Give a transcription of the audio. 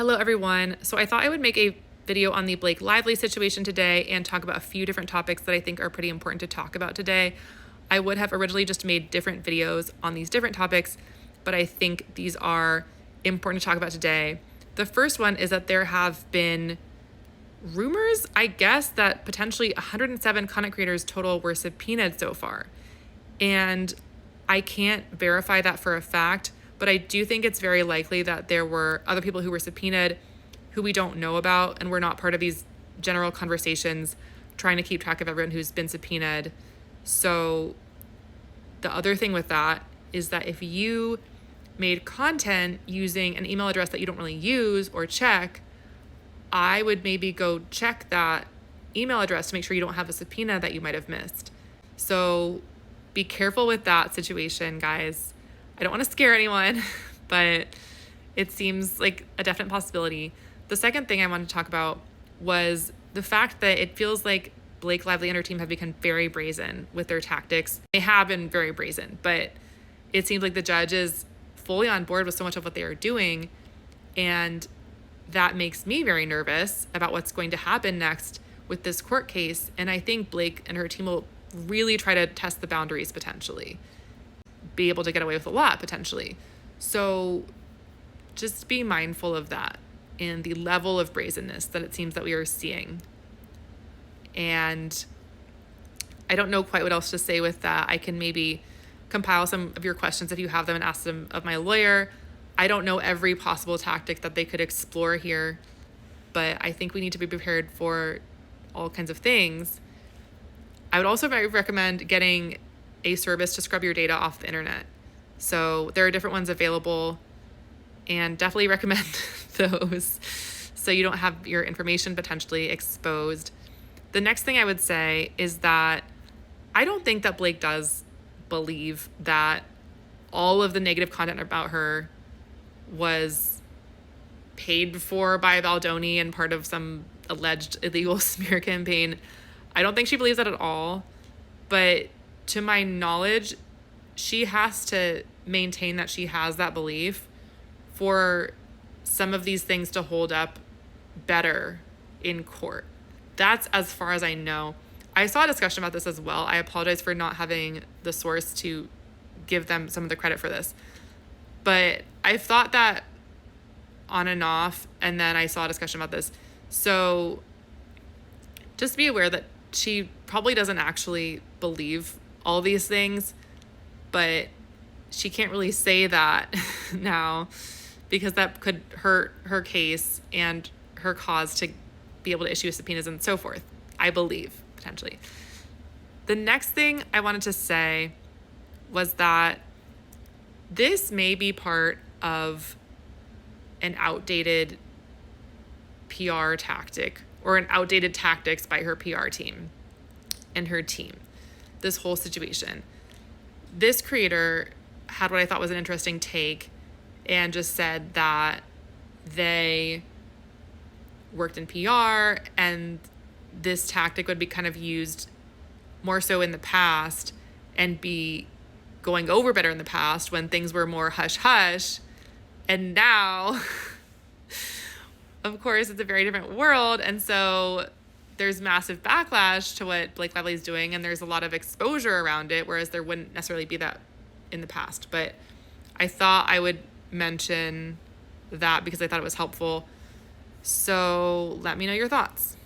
Hello everyone. So I thought I would make a video on the Blake Lively situation today and talk about a few different topics that I think are pretty important to talk about today. I would have originally just made different videos on these different topics, but I think these are important to talk about today. The first one is that there have been rumors, I guess, that potentially 107 content creators total were subpoenaed so far. And I can't verify that for a fact, but I do think it's very likely that there were other people who were subpoenaed who we don't know about and were not part of these general conversations trying to keep track of everyone who's been subpoenaed. So the other thing with that is that if you made content using an email address that you don't really use or check, I would maybe go check that email address to make sure you don't have a subpoena that you might have missed. So be careful with that situation, guys. I don't want to scare anyone, but it seems like a definite possibility. The second thing I wanted to talk about was the fact that it feels like Blake Lively and her team have become very brazen with their tactics. They have been very brazen, but it seems like the judge is fully on board with so much of what they are doing, and that makes me very nervous about what's going to happen next with this court case. And I think Blake and her team will really try to test the boundaries, potentially be able to get away with a lot potentially. So just be mindful of that and the level of brazenness that it seems that we are seeing. And I don't know quite what else to say with that. I can maybe compile some of your questions if you have them and ask them of my lawyer. I don't know every possible tactic that they could explore here, but I think we need to be prepared for all kinds of things. I would also very recommend getting a service to scrub your data off the internet. So there are different ones available, and definitely recommend those so you don't have your information potentially exposed. The next thing I would say is that I don't think that Blake does believe that all of the negative content about her was paid for by Baldoni and part of some alleged illegal smear campaign. I don't think she believes that at all, but to my knowledge, she has to maintain that she has that belief for some of these things to hold up better in court. That's as far as I know. I saw a discussion about this as well. I apologize for not having the source to give them some of the credit for this. But I've thought that on and off, and then I saw a discussion about this. So just be aware that she probably doesn't actually believe all these things, but she can't really say that now because that could hurt her case and her cause to be able to issue subpoenas and so forth, I believe, potentially. The next thing I wanted to say was that this may be part of an outdated PR tactic or an outdated tactics by her PR team and her team, this whole situation. This creator had what I thought was an interesting take and just said that they worked in PR and this tactic would be kind of used more so in the past and be going over better in the past when things were more hush-hush. And now, of course, it's a very different world. And so there's massive backlash to what Blake Lively is doing, and there's a lot of exposure around it, whereas there wouldn't necessarily be that in the past. But I thought I would mention that because I thought it was helpful. So let me know your thoughts.